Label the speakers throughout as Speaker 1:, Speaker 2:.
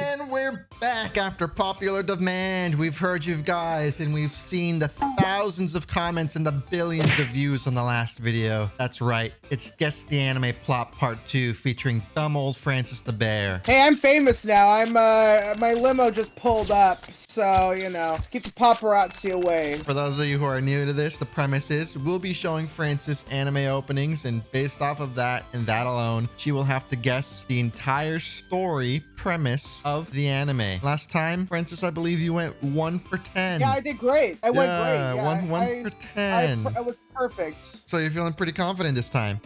Speaker 1: And we're back after popular demand. We've heard you guys, and we've seen the thousands of comments and the billions of views on the last video. That's right. It's Guess the Anime Plot Part 2 featuring dumb old Francis the Bear.
Speaker 2: Hey, I'm famous now. My limo just pulled up, so, you know, keep the paparazzi away.
Speaker 1: For those of you who are new to this, the premise is we'll be showing Francis anime openings, and based off of that and that alone, she will have to guess the entire story premise of the anime. Last time, Francis, I believe you went 1 for 10.
Speaker 2: Yeah, I did great. I went great. Yeah,
Speaker 1: one for 10.
Speaker 2: I was perfect.
Speaker 1: So you're feeling pretty confident this time?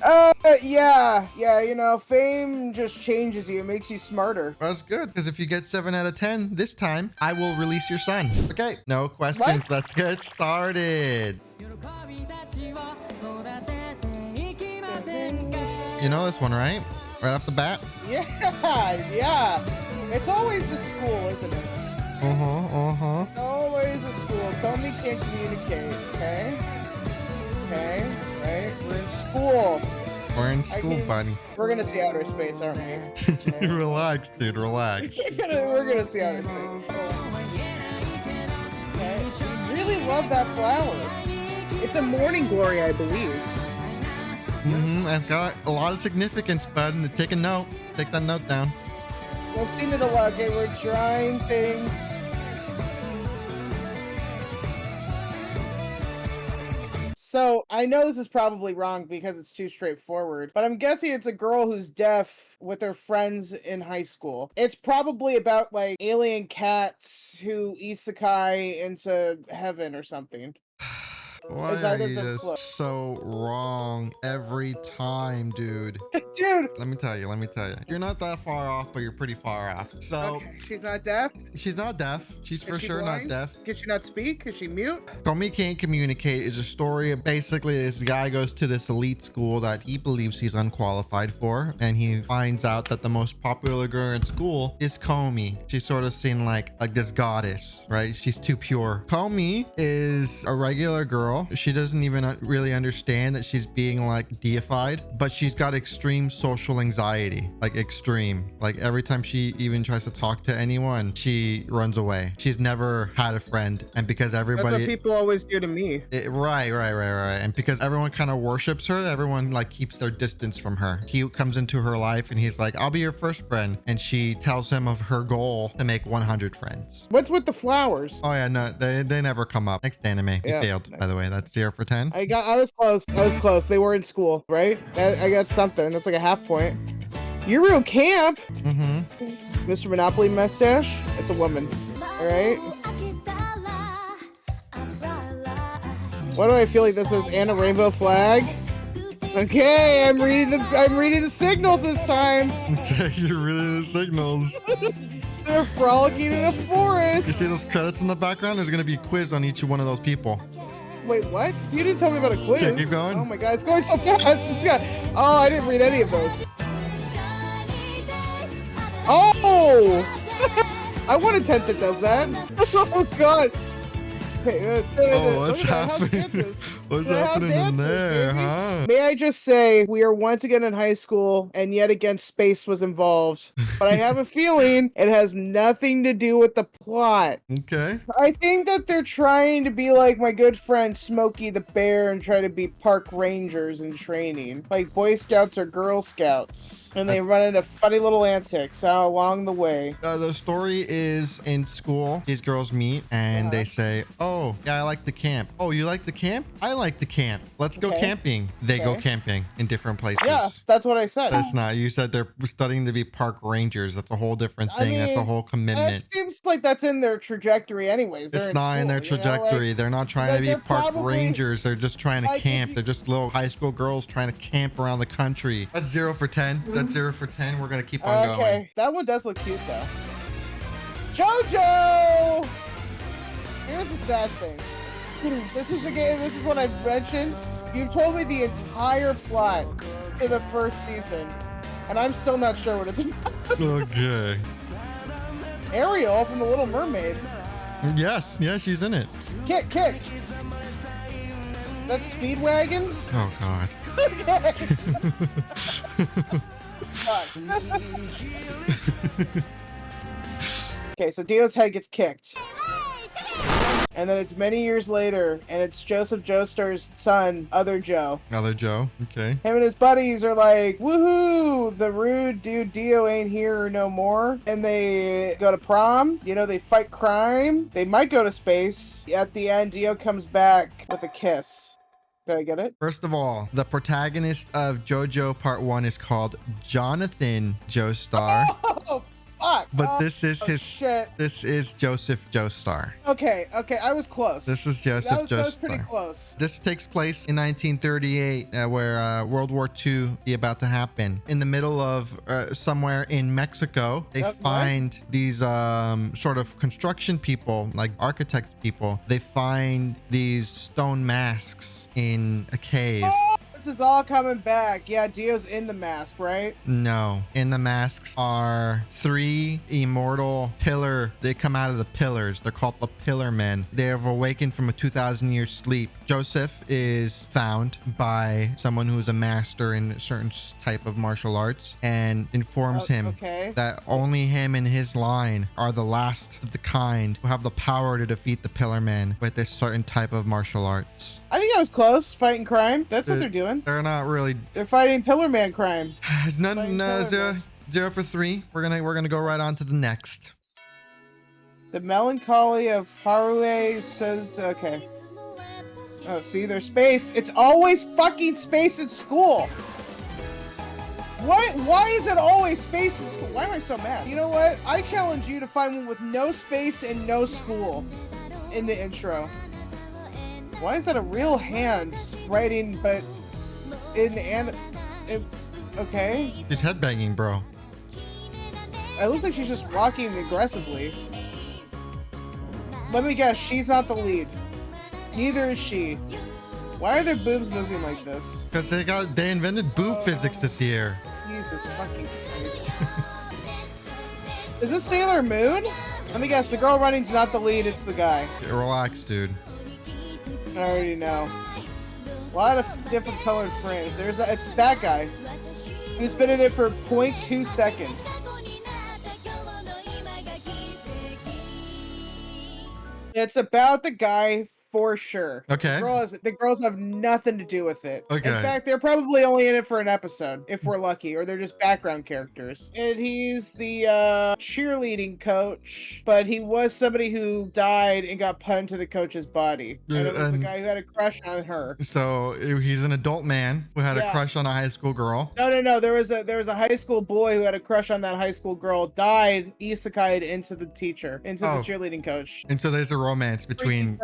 Speaker 2: Yeah, you know, fame just changes you. It makes you smarter.
Speaker 1: Well, that's good, because if you get 7 out of 10 this time, I will release your son. Okay, no questions.
Speaker 2: What?
Speaker 1: Let's get started. You know this one, right? Right off the bat?
Speaker 2: Yeah. It's always the school, isn't it? It's always the school. Komi Can't Communicate, okay? Okay, right? We're in school.
Speaker 1: We're in school, buddy.
Speaker 2: We're gonna see outer space, aren't we?
Speaker 1: Relax, dude, relax.
Speaker 2: We're gonna see outer space. Okay. We really love that flower. It's a morning glory, I believe.
Speaker 1: It's got a lot of significance, bud. Take a note. Take that note down.
Speaker 2: We've seen it a lot. Okay, we're trying things. So, I know this is probably wrong because it's too straightforward, but I'm guessing it's a girl who's deaf with her friends in high school. It's probably about, like, alien cats who isekai into heaven or something.
Speaker 1: Why are you just so wrong every time, dude?
Speaker 2: Dude!
Speaker 1: Let me tell you. You're not that far off, but you're pretty far off. So,
Speaker 2: okay. She's not deaf?
Speaker 1: She's not deaf. She's for sure
Speaker 2: blind?
Speaker 1: not deaf.
Speaker 2: Can she not speak? Is she mute?
Speaker 1: Komi Can't Communicate is a story of basically this guy goes to this elite school that he believes he's unqualified for, and he finds out that the most popular girl in school is Komi. She's sort of seen like this goddess, right? She's too pure. Komi is a regular girl. She doesn't even really understand that she's being like deified, but she's got extreme social anxiety, like extreme. Like every time she even tries to talk to anyone, she runs away. She's never had a friend, and because everybody—
Speaker 2: That's what people always do to me.
Speaker 1: Right. And because everyone kind of worships her, everyone like keeps their distance from her. He comes into her life and he's like, I'll be your first friend. And she tells him of her goal to make 100 friends.
Speaker 2: What's with the flowers?
Speaker 1: Oh yeah, no, they never come up. Next anime. You failed, by the way. That's 0 for 10.
Speaker 2: I was close. They were in school, right? I got something. That's like a half point. Yuru Camp. Mr. Monopoly mustache. It's a woman. All right. Why do I feel like this is Anna Rainbow Flag? Okay, I'm reading the signals this time.
Speaker 1: Okay, you're reading the signals.
Speaker 2: They're frolicking in a forest.
Speaker 1: You see those credits in the background? There's gonna be a quiz on each one of those people.
Speaker 2: Wait, what? You didn't tell me about a quiz.
Speaker 1: Okay, keep going.
Speaker 2: Oh my god, it's going so fast. Oh, I didn't read any of those. Oh! I want a tent that does that. Oh god.
Speaker 1: What's happening? What's happening in there, huh?
Speaker 2: May I just say, we are once again in high school, and yet again space was involved. But I have a feeling it has nothing to do with the plot.
Speaker 1: Okay.
Speaker 2: I think that they're trying to be like my good friend Smokey the Bear and try to be park rangers in training. Like Boy Scouts or Girl Scouts. And they run into funny little antics along the way.
Speaker 1: The story is in school. These girls meet and they say, oh, yeah, I like to camp. Oh, you like to camp? I like to camp. Let's go camping. They go camping in different places.
Speaker 2: Yeah, that's what I said.
Speaker 1: That's not. You said they're studying to be park rangers. That's a whole different thing. That's a whole commitment.
Speaker 2: It seems like that's in their trajectory anyways.
Speaker 1: It's not in their trajectory. They're not trying to be park rangers. They're just trying to camp. They're just little high school girls trying to camp around the country. That's 0 for 10. That's 0 for 10. We're going to keep on going.
Speaker 2: Okay, that one does look cute though. JoJo! Here's the sad thing. This is a game, this is what I've mentioned. You've told me the entire plot in the first season, and I'm still not sure what it's about.
Speaker 1: Okay.
Speaker 2: Ariel from The Little Mermaid.
Speaker 1: Yes, she's in it.
Speaker 2: Kick! That's Speedwagon?
Speaker 1: Oh, God.
Speaker 2: Okay, so Dio's head gets kicked. And then it's many years later, and it's Joseph Joestar's son, Other Joe.
Speaker 1: Other Joe. Okay.
Speaker 2: Him and his buddies are like, woohoo! The rude dude Dio ain't here no more. And they go to prom. You know, they fight crime. They might go to space. At the end, Dio comes back with a kiss. Did I get it?
Speaker 1: First of all, the protagonist of JoJo Part 1 is called Jonathan Joestar.
Speaker 2: Oh, fuck!
Speaker 1: But this is his.
Speaker 2: Shit.
Speaker 1: This is Joseph Joestar.
Speaker 2: Okay, I was close.
Speaker 1: This is Joseph
Speaker 2: that was
Speaker 1: Joestar.
Speaker 2: pretty close.
Speaker 1: This takes place in 1938, where World War II is about to happen. In the middle of somewhere in Mexico, they find these sort of construction people, like architect people. They find these stone masks in a cave.
Speaker 2: Oh, this is all coming back. Yeah, Dio's in the mask, right?
Speaker 1: No, in the masks are 3 immortal pillar. They come out of the pillars. They're called the Pillar Men. They have awakened from a 2,000-year sleep. Joseph is found by someone who's a master in a certain type of martial arts and informs him that only him and his line are the last of the kind who have the power to defeat the Pillar Men with this certain type of martial arts.
Speaker 2: I think I was close. Fighting crime. That's what they're doing.
Speaker 1: They're not really.
Speaker 2: They're fighting Pillar Man crime.
Speaker 1: It's none. 0 for 3. We're gonna go right on to the next.
Speaker 2: The Melancholy of Haruhi says, okay. Oh, see, there's space. It's always fucking space at school. Why is it always space in school? Why am I so mad? You know what? I challenge you to find one with no space and no school in the intro. Why is that a real hand writing, but okay.
Speaker 1: She's headbanging, bro.
Speaker 2: It looks like she's just walking aggressively. Let me guess, she's not the lead. Neither is she. Why are their boobs moving like this?
Speaker 1: Because they invented boob physics this year.
Speaker 2: Jesus fucking Christ. Is this Sailor Moon? Let me guess, the girl running's not the lead, it's the guy.
Speaker 1: Relax, dude.
Speaker 2: I already know. A lot of different colored frames. It's that guy. He's been in it for 0.2 seconds. It's about the guy for sure.
Speaker 1: Okay.
Speaker 2: The girls have nothing to do with it.
Speaker 1: Okay.
Speaker 2: In fact, they're probably only in it for an episode, if we're lucky, or they're just background characters. And he's the cheerleading coach, but he was somebody who died and got put into the coach's body. And it was the guy who had a crush on her.
Speaker 1: So he's an adult man who had a crush on a high school girl.
Speaker 2: No. There was a high school boy who had a crush on that high school girl, died, isekai'd into the teacher, into the cheerleading coach.
Speaker 1: And so there's a romance between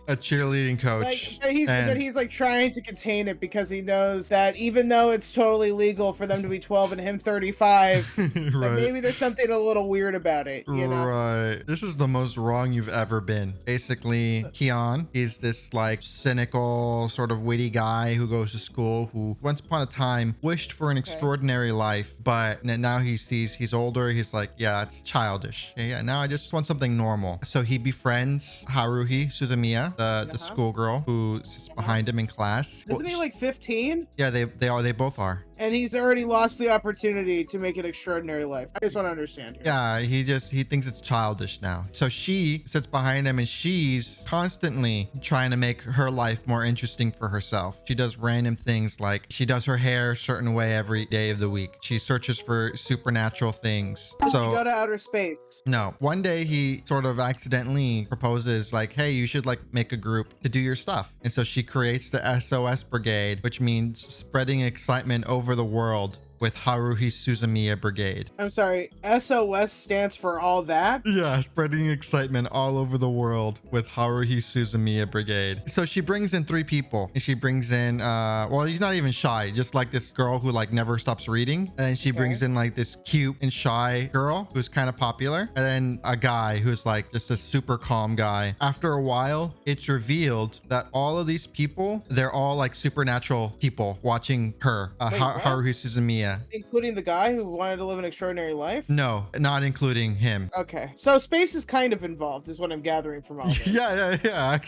Speaker 1: a cheerleading coach.
Speaker 2: But he's like trying to contain it because he knows that even though it's totally legal for them to be 12 and him 35,
Speaker 1: right.
Speaker 2: maybe there's something a little weird about it, you know?
Speaker 1: Right. This is the most wrong you've ever been. Basically, Kion is this like cynical, sort of witty guy who goes to school who once upon a time wished for an extraordinary life, but now he sees he's older. He's like, yeah, it's childish. Yeah, now I just want something normal. So he befriends Haruhi Suzumiya, the schoolgirl who sits behind him in class.
Speaker 2: Isn't he like 15?
Speaker 1: Yeah, they both are.
Speaker 2: And he's already lost the opportunity to make an extraordinary life. I just want to understand here.
Speaker 1: Yeah, he thinks it's childish now. So she sits behind him and she's constantly trying to make her life more interesting for herself. She does random things like she does her hair a certain way every day of the week. She searches for supernatural things. So
Speaker 2: you go to outer space.
Speaker 1: No. One day he sort of accidentally proposes like, hey, you should like make a group to do your stuff. And so she creates the SOS Brigade, which means spreading excitement over the world, with Haruhi Suzumiya Brigade.
Speaker 2: I'm sorry, SOS stands for all that?
Speaker 1: Yeah, spreading excitement all over the world with Haruhi Suzumiya Brigade. So she brings in 3 people. And she brings in, well, he's not even shy, just like this girl who like never stops reading. And then she brings in like this cute and shy girl who's kind of popular. And then a guy who's like just a super calm guy. After a while, it's revealed that all of these people, they're all like supernatural people watching her, Haruhi Suzumiya.
Speaker 2: Including the guy who wanted to live an extraordinary life?
Speaker 1: No, not including him.
Speaker 2: Okay. So space is kind of involved, is what I'm gathering from all this.
Speaker 1: Yeah.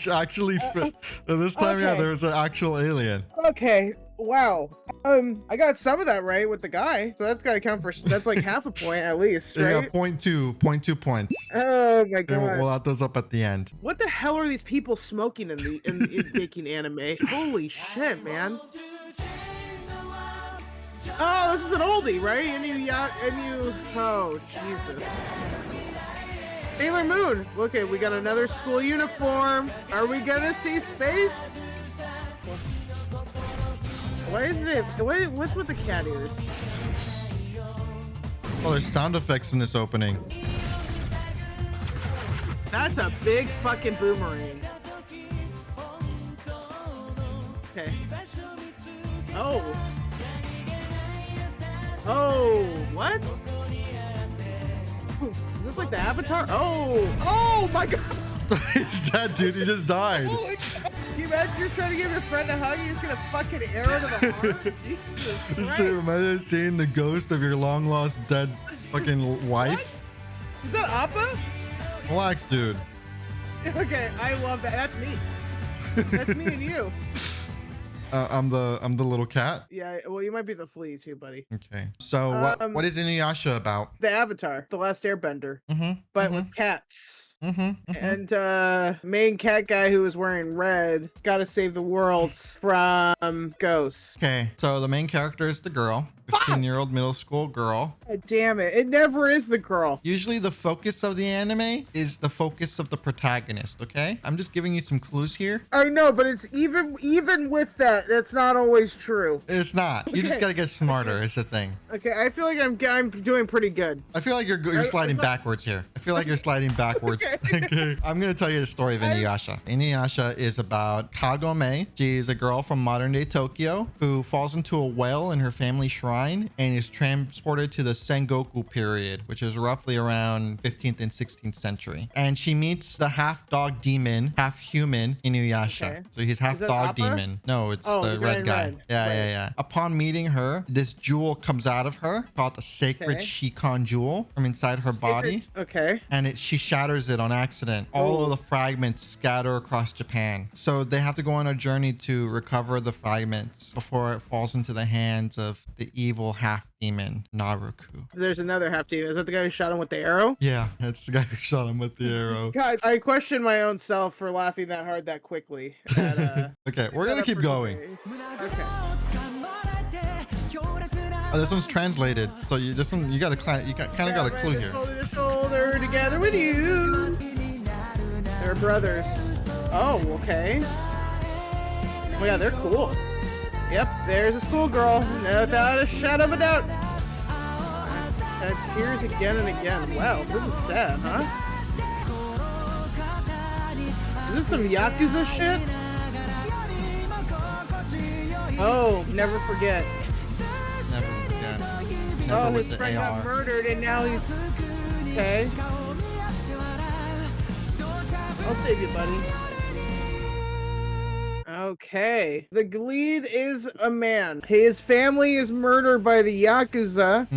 Speaker 1: Actually, this time, yeah, there was an actual alien.
Speaker 2: Okay. Wow. I got some of that right with the guy, so that's gotta count for. That's like half a point at least, right?
Speaker 1: Yeah, 0.2 points.
Speaker 2: Oh my
Speaker 1: And
Speaker 2: god.
Speaker 1: we'll add those up at the end.
Speaker 2: What the hell are these people smoking in making anime? Holy shit, man. Oh, this is an oldie, right? Oh, Jesus. Sailor Moon. Okay, we got another school uniform. Are we gonna see space? What's with the cat ears?
Speaker 1: Oh, there's sound effects in this opening.
Speaker 2: That's a big fucking boomerang. Okay. Oh. Oh, what? Is this like the Avatar? Oh my god!
Speaker 1: He's dead, dude. He just died.
Speaker 2: Holy crap. Can you imagine you're trying to give your friend a hug, you're just gonna fucking arrow to the heart? Jesus
Speaker 1: Just
Speaker 2: Christ.
Speaker 1: imagine seeing the ghost of your long lost dead fucking wife.
Speaker 2: What? Is that Appa?
Speaker 1: Relax, dude.
Speaker 2: Okay, I love that. That's me. That's me and you.
Speaker 1: I'm the little cat.
Speaker 2: Yeah, well, you might be the flea too, buddy.
Speaker 1: Okay. So what is Inuyasha about?
Speaker 2: The Avatar, The Last Airbender, but with cats. And main cat guy who was wearing red has got to save the world from ghosts.
Speaker 1: Okay. So the main character is the girl, 15-year-old middle school girl.
Speaker 2: God damn it! It never is the girl.
Speaker 1: Usually the focus of the anime is the focus of the protagonist. Okay. I'm just giving you some clues here.
Speaker 2: I know, but it's even with that, that's not always true.
Speaker 1: It's not. You just
Speaker 2: Okay.
Speaker 1: gotta get smarter. It's the thing.
Speaker 2: Okay, I feel like I'm doing pretty good.
Speaker 1: I feel like you're sliding backwards here. I feel like you're sliding backwards. Okay. I'm gonna tell you the story of Inuyasha. Inuyasha is about Kagome. She's a girl from modern day Tokyo who falls into a well in her family shrine and is transported to the Sengoku period, which is roughly around 15th and 16th century. And she meets the half dog demon, half human Inuyasha.
Speaker 2: Okay.
Speaker 1: So he's half
Speaker 2: Is that
Speaker 1: dog
Speaker 2: Appa?
Speaker 1: demon. No, it's
Speaker 2: Oh,
Speaker 1: the
Speaker 2: the guy
Speaker 1: red
Speaker 2: in
Speaker 1: guy.
Speaker 2: red.
Speaker 1: Yeah,
Speaker 2: Right.
Speaker 1: yeah. Upon meeting her, this jewel comes out of her called the sacred
Speaker 2: Okay.
Speaker 1: Shikon jewel from inside her body.
Speaker 2: Okay.
Speaker 1: And she shatters it on accident. All of the fragments scatter across Japan. So they have to go on a journey to recover the fragments before it falls into the hands of the evil half demon Naruku.
Speaker 2: There's another half demon. Is that the guy who shot him with the arrow?
Speaker 1: Yeah, that's the guy who shot him with the arrow.
Speaker 2: God, I question my own self for laughing that hard that quickly. At,
Speaker 1: Okay, we're gonna keep going.
Speaker 2: Okay.
Speaker 1: Oh, this one's translated, so you got kind of got a clue here.
Speaker 2: Shoulder to shoulder together with you. They're brothers. Oh, okay. Oh yeah, they're cool. Yep, there's a schoolgirl, without a shadow of a doubt. And tears again and again. Wow, this is sad, huh? Is this some Yakuza shit? Oh, never forget.
Speaker 1: Never forget. Never
Speaker 2: Oh,
Speaker 1: with
Speaker 2: his
Speaker 1: the
Speaker 2: friend got
Speaker 1: AR.
Speaker 2: murdered and now he's... Okay. I'll save you, buddy. Okay. The lead is a man. His family is murdered by the Yakuza.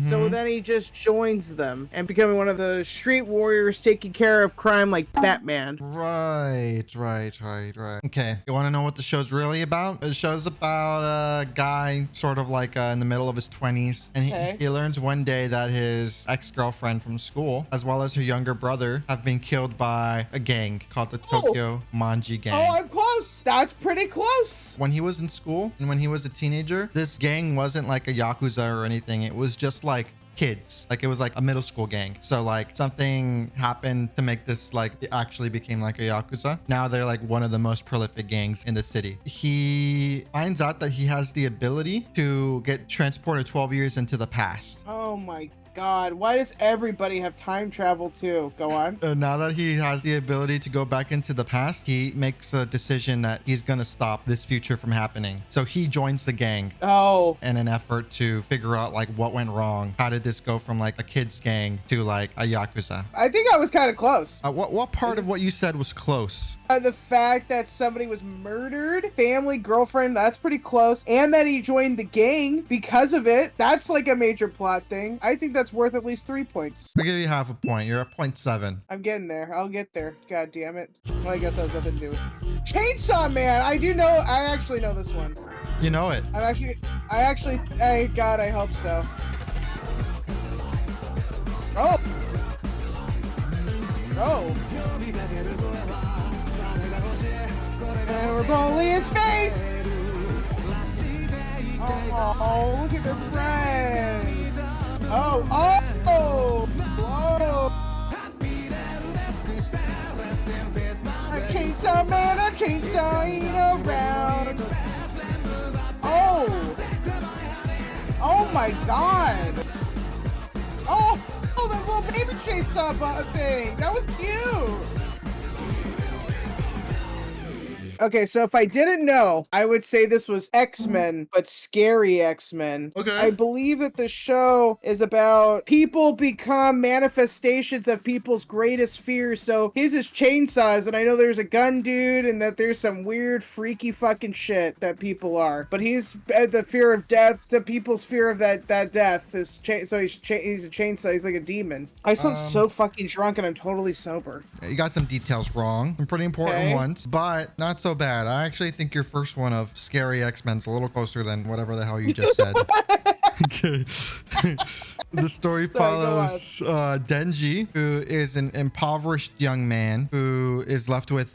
Speaker 2: So then he just joins them and becoming one of the street warriors taking care of crime like Batman.
Speaker 1: Right. Okay, you want to know what the show's really about? The show's about a guy sort of like in the middle of his 20s, and he learns one day that his ex-girlfriend from school, as well as her younger brother, have been killed by a gang called the Tokyo Manji Gang.
Speaker 2: Oh, I'm close. That's pretty close.
Speaker 1: When he was in school and when he was a teenager, this gang wasn't like a Yakuza or anything. It was just like kids. Like it was like a middle school gang. So like something happened to make this like it actually became like a Yakuza. Now they're like one of the most prolific gangs in the city. He finds out that he has the ability to get transported 12 years into the past.
Speaker 2: Oh my God, why does everybody have time travel too? Go on.
Speaker 1: Now that he has the ability to go back into the past, he makes a decision that he's going to stop this future from happening. So he joins the gang
Speaker 2: Oh,
Speaker 1: in an effort to figure out like what went wrong. How did this go from like a kid's gang to like a Yakuza?
Speaker 2: I think I was kind of close.
Speaker 1: What part of what you said was close?
Speaker 2: The fact that somebody was murdered, family, girlfriend, that's pretty close. And that he joined the gang because of it. That's like a major plot thing. I think that's that's worth at least 3 points.
Speaker 1: I'll give you half a point. You're at 0.7.
Speaker 2: I'm getting there. I'll get there. God damn it. Well, I guess that has nothing to do with Chainsaw Man. I actually know this one.
Speaker 1: You know it.
Speaker 2: God, I hope so. Oh. Oh. And we're bully in space. Oh, look at their friends. Oh, oh, whoa. A chainsaw man, a chainsawing around. Oh. Oh my god. Oh, that little baby chainsaw thing. That was cute. Okay, so if I didn't know, I would say this was X-Men, but scary X-Men.
Speaker 1: Okay.
Speaker 2: I believe that the show is about people become manifestations of people's greatest fears. So his is chainsaws, and I know there's a gun dude, and that there's some weird, freaky fucking shit that people are. But he's the fear of death. The people's fear of that death is so he's a chainsaw. He's like a demon. I sound so fucking drunk, and I'm totally sober.
Speaker 1: You got some details wrong. Some pretty important ones, but not so bad. I actually think your first one of scary X-Men's a little closer than whatever the hell you just said. Okay. The story follows Denji, who is an impoverished young man who is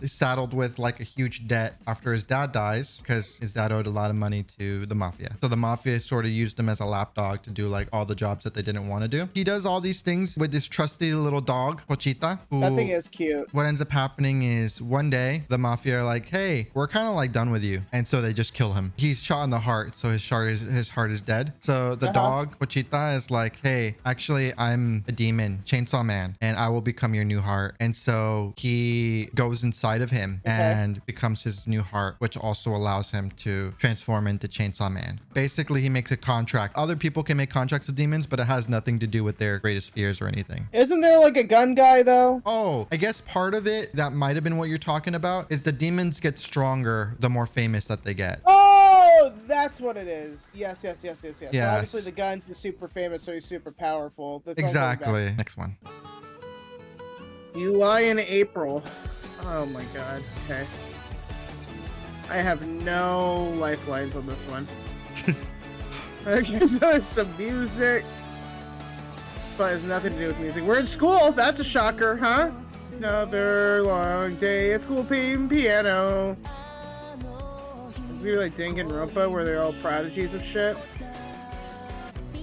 Speaker 1: saddled with like a huge debt after his dad dies because his dad owed a lot of money to the mafia. So the mafia sort of used him as a lapdog to do like all the jobs that they didn't want to do. He does all these things with this trusty little dog, Pochita.
Speaker 2: That thing is cute.
Speaker 1: What ends up happening is one day the mafia are like, hey, we're kind of like done with you. And so they just kill him. He's shot in the heart. So his heart is dead. So the dog, Pochita, is like, hey, actually, I'm a demon, Chainsaw Man, and I will become your new heart. And so he goes inside of him and becomes his new heart, which also allows him to transform into Chainsaw Man. Basically, he makes a contract. Other people can make contracts with demons, but it has nothing to do with their greatest fears or anything.
Speaker 2: Isn't there like a gun guy though?
Speaker 1: Oh, I guess part of it, that might have been what you're talking about, is the demons get stronger the more famous that they get.
Speaker 2: Oh, that's what it is. Yes. So
Speaker 1: Yes.
Speaker 2: obviously the gun is super famous, so he's super powerful. That's
Speaker 1: Exactly. Next one.
Speaker 2: UI in April. Oh my god. Okay. I have no lifelines on this one. Okay, so there's some music, but it has nothing to do with music. We're in school. That's a shocker, huh? Another long day at school playing piano. Is it like Danganronpa where they're all prodigies of shit?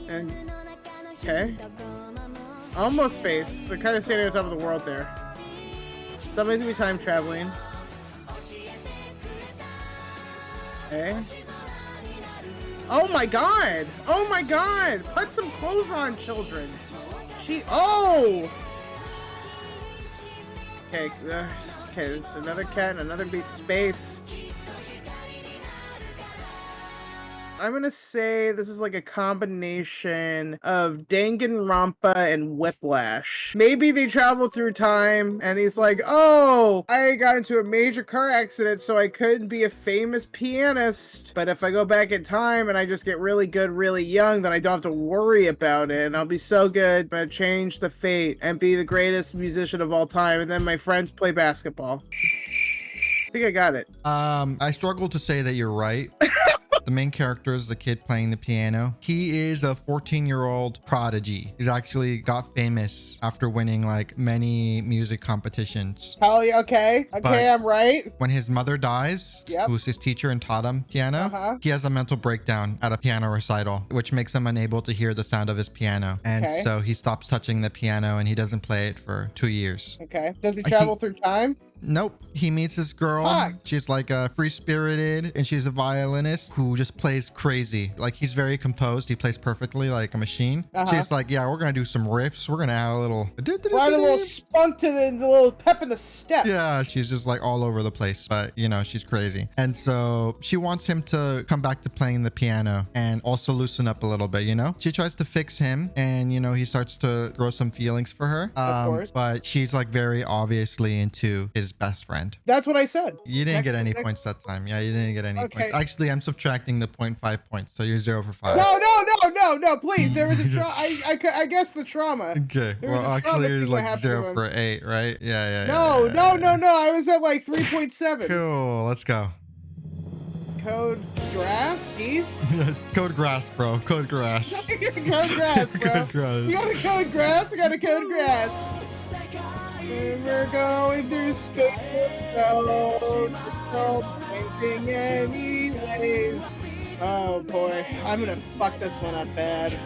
Speaker 2: And okay. Almost space. They're kind of standing on top of the world there. Somebody's gonna be time traveling. Okay. Oh my god! Oh my god! Put some clothes on, children! Oh! Okay, okay, there's another cat and another beat space. I'm gonna say this is like a combination of Danganronpa and Whiplash. Maybe they travel through time and he's like, oh, I got into a major car accident so I couldn't be a famous pianist. But if I go back in time and I just get really good really young, then I don't have to worry about it. And I'll be so good, but change the fate and be the greatest musician of all time. And then my friends play basketball. I think I got it.
Speaker 1: I struggle to say that you're right. The main character is the kid playing the piano. He is a 14-year-old prodigy. He's actually got famous after winning like many music competitions.
Speaker 2: Oh, okay. Okay, I'm right.
Speaker 1: When his mother dies, who's his teacher and taught him piano, he has a mental breakdown at a piano recital, which makes him unable to hear the sound of his piano. And so he stops touching the piano and he doesn't play it for 2 years.
Speaker 2: Okay. Does he travel through time?
Speaker 1: Nope. He meets this girl. She's like free-spirited and she's a violinist who just plays crazy. Like he's very composed. He plays perfectly like a machine. She's like, yeah, we're going to do some riffs. We're going to add a little...
Speaker 2: Add a little spunk to the little pep in the step.
Speaker 1: Yeah, she's just like all over the place. But, you know, she's crazy. And so she wants him to come back to playing the piano and also loosen up a little bit, you know? She tries to fix him and, you know, he starts to grow some feelings for her.
Speaker 2: Of course.
Speaker 1: But she's like very obviously into his his best friend.
Speaker 2: That's what I said.
Speaker 1: You didn't get any points that time. Yeah, you didn't get any points. Actually, I'm subtracting the 0.5 points, so you're 0 for 5.
Speaker 2: No, please. There was a trauma. I guess the trauma.
Speaker 1: Okay. Well, actually, you're like 0 for 8, right? Yeah.
Speaker 2: No. I was at like 3.7.
Speaker 1: Cool. Let's go.
Speaker 2: Code Geass?
Speaker 1: Code Geass, bro. Code Geass.
Speaker 2: Code Geass, bro.
Speaker 1: Code Geass.
Speaker 2: We got a Code Geass. We got a Code Geass. We're going through space. Anything anyways. Oh boy, I'm gonna fuck this one up bad.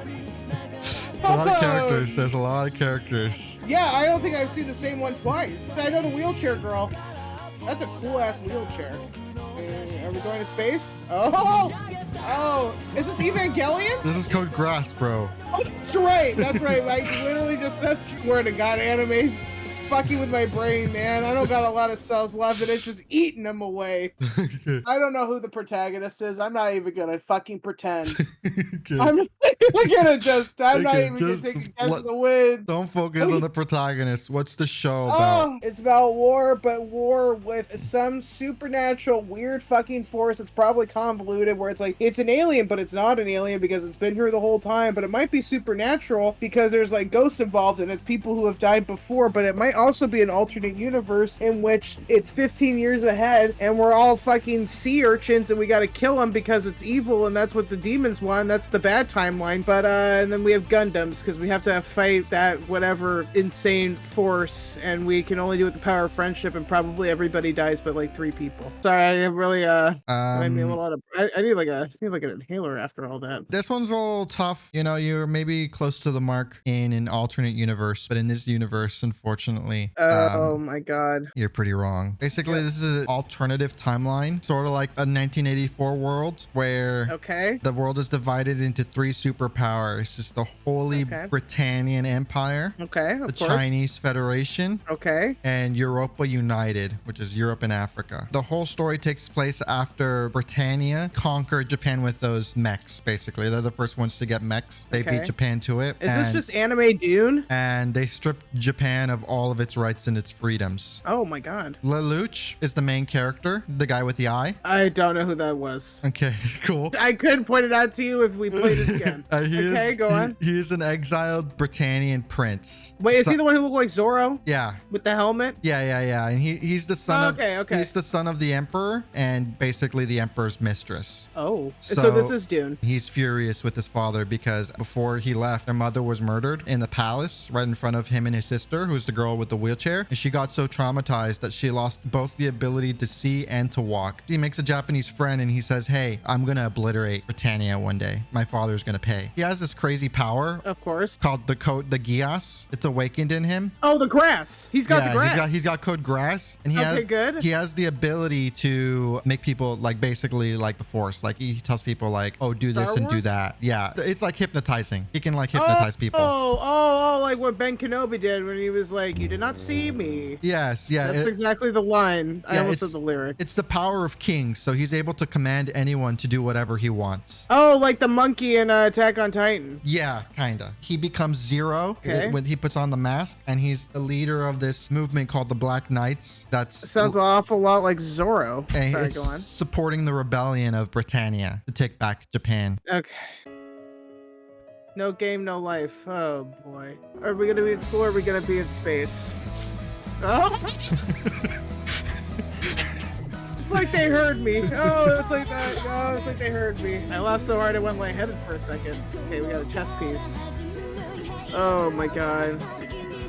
Speaker 1: A lot of characters. There's a lot of characters.
Speaker 2: Yeah, I don't think I've seen the same one twice. I know the wheelchair girl. That's a cool ass wheelchair. Are we going to space? Oh, is this Evangelion?
Speaker 1: This is Code Geass, bro.
Speaker 2: Oh, that's right. I literally just said word to God, anime's fucking with my brain, man. I don't got a lot of cells left, and it's just eating them away. I don't know who the protagonist is. I'm not even gonna fucking pretend. I'm not even gonna I'm not even gonna take a guess of the win.
Speaker 1: Don't focus on the protagonist. What's the show about?
Speaker 2: Oh, it's about war, but war with some supernatural weird fucking force. It's probably convoluted, where it's like it's an alien, but it's not an alien because it's been here the whole time. But it might be supernatural because there's like ghosts involved, and it's people who have died before. But it might also be an alternate universe in which it's 15 years ahead and we're all fucking sea urchins and we gotta kill them because it's evil and that's what the demons want. That's the bad timeline. But and then we have Gundams because we have to fight that whatever insane force, and we can only do it with the power of friendship, and probably everybody dies but like 3 people. Sorry, I really made me a little out of I need like an inhaler after all that.
Speaker 1: This one's a little tough. You know, you're maybe close to the mark in an alternate universe, but in this universe, unfortunately,
Speaker 2: oh my god,
Speaker 1: you're pretty wrong. Basically, this is an alternative timeline, sort of like a 1984 world where the world is divided into 3 superpowers. It's the Holy Britannian Empire, the Chinese Federation, and Europa United, which is Europe and Africa. The whole story takes place after Britannia conquered Japan with those mechs. Basically, they're the first ones to get mechs. They beat Japan to it.
Speaker 2: Is this just anime Dune?
Speaker 1: And they stripped Japan of all of its rights and its freedoms.
Speaker 2: Oh my god.
Speaker 1: Lelouch is the main character, the guy with the eye.
Speaker 2: I don't know who that was.
Speaker 1: Okay, cool.
Speaker 2: I could point it out to you if we played it again. Go on.
Speaker 1: He is an exiled Britannian prince.
Speaker 2: Wait, is he the one who looked like Zorro?
Speaker 1: Yeah.
Speaker 2: With the helmet?
Speaker 1: Yeah. And he's the son he's the son of the emperor and basically the emperor's mistress.
Speaker 2: Oh. So this is Dune.
Speaker 1: He's furious with his father because before he left, their mother was murdered in the palace right in front of him and his sister, who's the girl with the wheelchair. And she got so traumatized that she lost both the ability to see and to walk. He makes a Japanese friend and he says, hey, I'm going to obliterate Britannia one day. My father's going to pay. He has this crazy power.
Speaker 2: Of course.
Speaker 1: Called the Geass. It's awakened in him.
Speaker 2: Oh, the grass. He's got the grass.
Speaker 1: He's got Code Geass. And he has the ability to make people like basically like the force. Like he tells people like, oh, do this and do that. Yeah. It's like hypnotizing. He can like hypnotize people.
Speaker 2: Like what Ben Kenobi did when he was like, you did not see me.
Speaker 1: Yes. Yeah.
Speaker 2: That's exactly the line. I almost said the lyric.
Speaker 1: It's the power of kings. So he's able to command anyone to do whatever he wants.
Speaker 2: Oh, like the monkey in Attack on Titan.
Speaker 1: Yeah, kinda. He becomes Zero when he puts on the mask, and he's the leader of this movement called the Black Knights.
Speaker 2: Sounds an awful lot like Zorro.
Speaker 1: And
Speaker 2: Sorry,
Speaker 1: it's
Speaker 2: go on.
Speaker 1: supporting the rebellion of Britannia to take back Japan.
Speaker 2: Okay. No game, no life. Oh boy. Are we gonna be in school or are we gonna be in space? Oh! It's like they heard me. Oh, it's like that. Oh, it's like they heard me. I laughed so hard I went lightheaded for a second. Okay, we got a chess piece. Oh my god.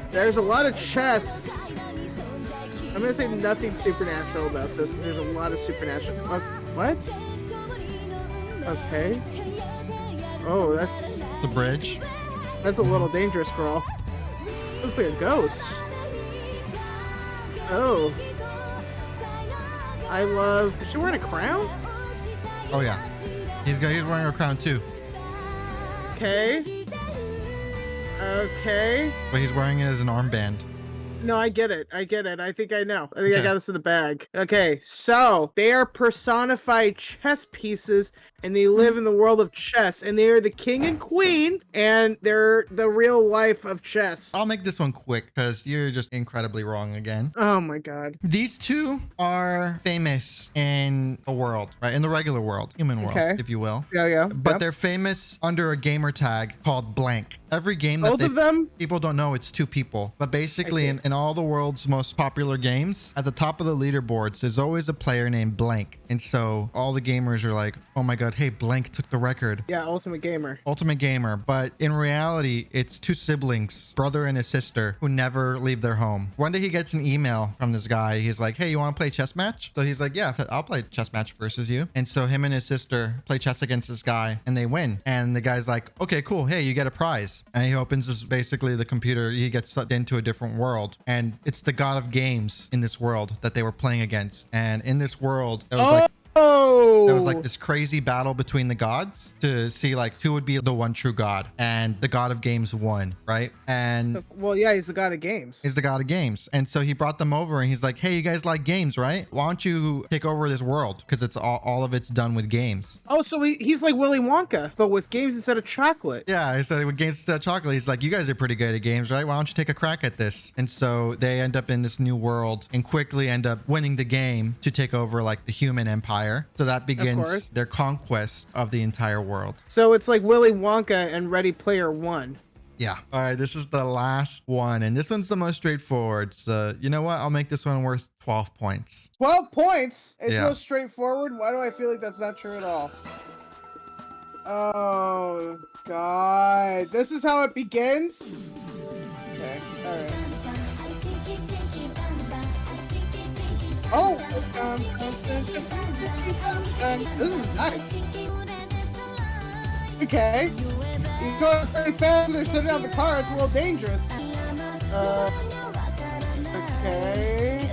Speaker 2: There's a lot of chess. I'm gonna say nothing supernatural about this because there's a lot of supernatural. What? Okay. Oh, that's
Speaker 1: the bridge.
Speaker 2: That's a little dangerous, girl. Looks like a ghost. Oh. I love. Is she wearing a crown?
Speaker 1: Oh yeah. He's wearing a crown too.
Speaker 2: Okay. Okay.
Speaker 1: But he's wearing it as an armband.
Speaker 2: No, I get it. I get it. I think I know. I think I got this in the bag. Okay, so they are personified chess pieces and they live in the world of chess and they are the king and queen and they're the real life of chess.
Speaker 1: I'll make this one quick because you're just incredibly wrong again.
Speaker 2: Oh my god.
Speaker 1: These two are famous in the world, right? In the regular world, human world, if you will.
Speaker 2: Yeah.
Speaker 1: But they're famous under a gamer tag called blank. Every game that
Speaker 2: Both of them?
Speaker 1: people don't know it's two people. But basically in all the world's most popular games, at the top of the leaderboards, there's always a player named blank. And so all the gamers are like, oh my god, hey, blank took the record.
Speaker 2: Yeah, Ultimate Gamer.
Speaker 1: Ultimate Gamer. But in reality, it's two siblings, brother and a sister, who never leave their home. One day he gets an email from this guy. He's like, hey, you want to play chess match? So he's like, yeah, I'll play chess match versus you. And so him and his sister play chess against this guy and they win. And the guy's like, okay, cool. Hey, you get a prize. And he opens this, basically the computer. He gets sucked into a different world. And it's the god of games in this world that they were playing against. And in this world, it was like, there was like this crazy battle between the gods to see like who would be the one true god, and the god of games won, right? And
Speaker 2: well, yeah, he's the god of games.
Speaker 1: He's the god of games. And so he brought them over and he's like, hey, you guys like games, right? Why don't you take over this world? Because it's all of it's done with games.
Speaker 2: Oh, so he's like Willy Wonka, but with games instead of chocolate.
Speaker 1: Yeah, he said with games instead of chocolate. He's like, you guys are pretty good at games, right? Why don't you take a crack at this? And so they end up in this new world and quickly end up winning the game to take over like the human empire. So that begins their conquest of the entire world.
Speaker 2: So it's like Willy Wonka and Ready Player One.
Speaker 1: Yeah. All right, this is the last one, and this one's the most straightforward. So you know what? I'll make this one worth 12 points.
Speaker 2: 12 points? It's so straightforward. Why do I feel like that's not true at all? Oh, God. This is how it begins? Okay, all right. Oh, this is nice. Okay. You go very fast and they're sitting on the car. It's a little dangerous. Okay.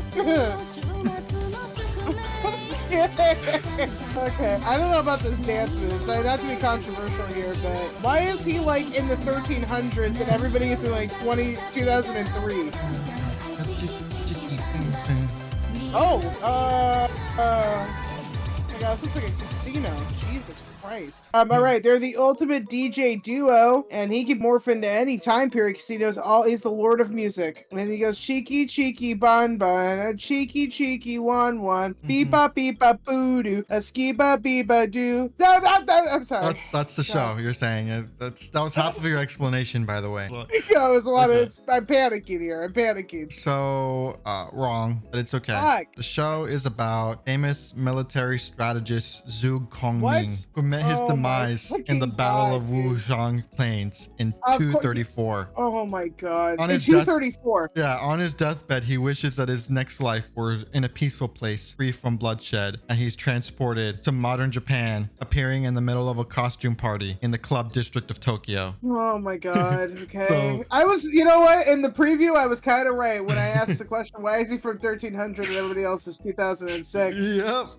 Speaker 2: Okay. I don't know about this dance move, so not to be controversial here, but why is he like in the 1300s and everybody is in like 2003? Oh, my God, this looks like a casino. Jesus Christ. All right, they're the ultimate DJ duo, and he can morph into any time period because he knows he's the lord of music. And then he goes, cheeky, cheeky, bun, bun, a cheeky, cheeky, one, one, beep-a, beep-a, boo-doo, a ski-ba, beep-a, doo. I'm sorry.
Speaker 1: That's the show, you're saying. That was half of your explanation, by the way.
Speaker 2: Yeah, it was a lot of, I'm panicking here. I'm panicking.
Speaker 1: So, wrong, but it's okay.
Speaker 2: Fuck.
Speaker 1: The show is about famous military strategist Zhu Kongming, who met his demise in the Battle of Wuzhong Plains in 234.
Speaker 2: Oh my God.
Speaker 1: On
Speaker 2: in
Speaker 1: his
Speaker 2: 234.
Speaker 1: On his deathbed, he wishes that his next life were in a peaceful place, free from bloodshed, and he's transported to modern Japan, appearing in the middle of a costume party in the club district of Tokyo.
Speaker 2: Oh my God. Okay.
Speaker 1: So,
Speaker 2: I was, you know what? In the preview, I was kind of right when I asked the question, why is he from 1300 and everybody else is 2006?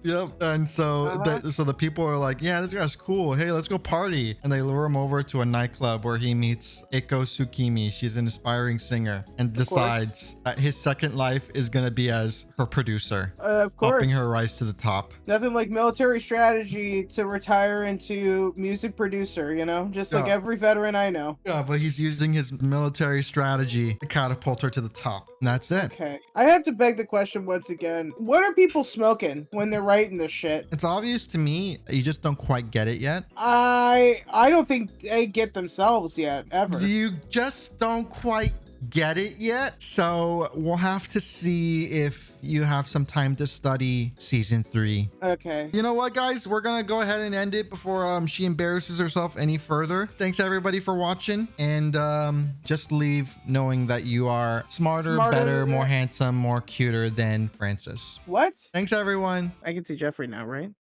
Speaker 1: Yep. And so, so the people are like, yeah, this guy's cool. Hey, let's go party. And they lure him over to a nightclub where he meets Eiko Tsukimi. She's an aspiring singer and decides that his second life is going to be as her producer.
Speaker 2: Of course.
Speaker 1: Helping her rise to the top.
Speaker 2: Nothing like military strategy to retire into music producer, you know? Just like every veteran I know.
Speaker 1: Yeah, but he's using his military strategy to catapult her to the top. And that's it.
Speaker 2: Okay. I have to beg the question once again. What are people smoking when they're writing this shit?
Speaker 1: It's obvious to me. You just don't quite get it yet.
Speaker 2: I don't think they get themselves yet, ever.
Speaker 1: You just don't quite get it yet. So we'll have to see if you have some time to study season 3.
Speaker 2: Okay.
Speaker 1: You know what, guys? We're gonna go ahead and end it before she embarrasses herself any further. Thanks everybody for watching, and just leave knowing that you are smarter, better, more handsome, more cuter than Francis.
Speaker 2: What?
Speaker 1: Thanks everyone.
Speaker 2: I can see Jeffrey now, right?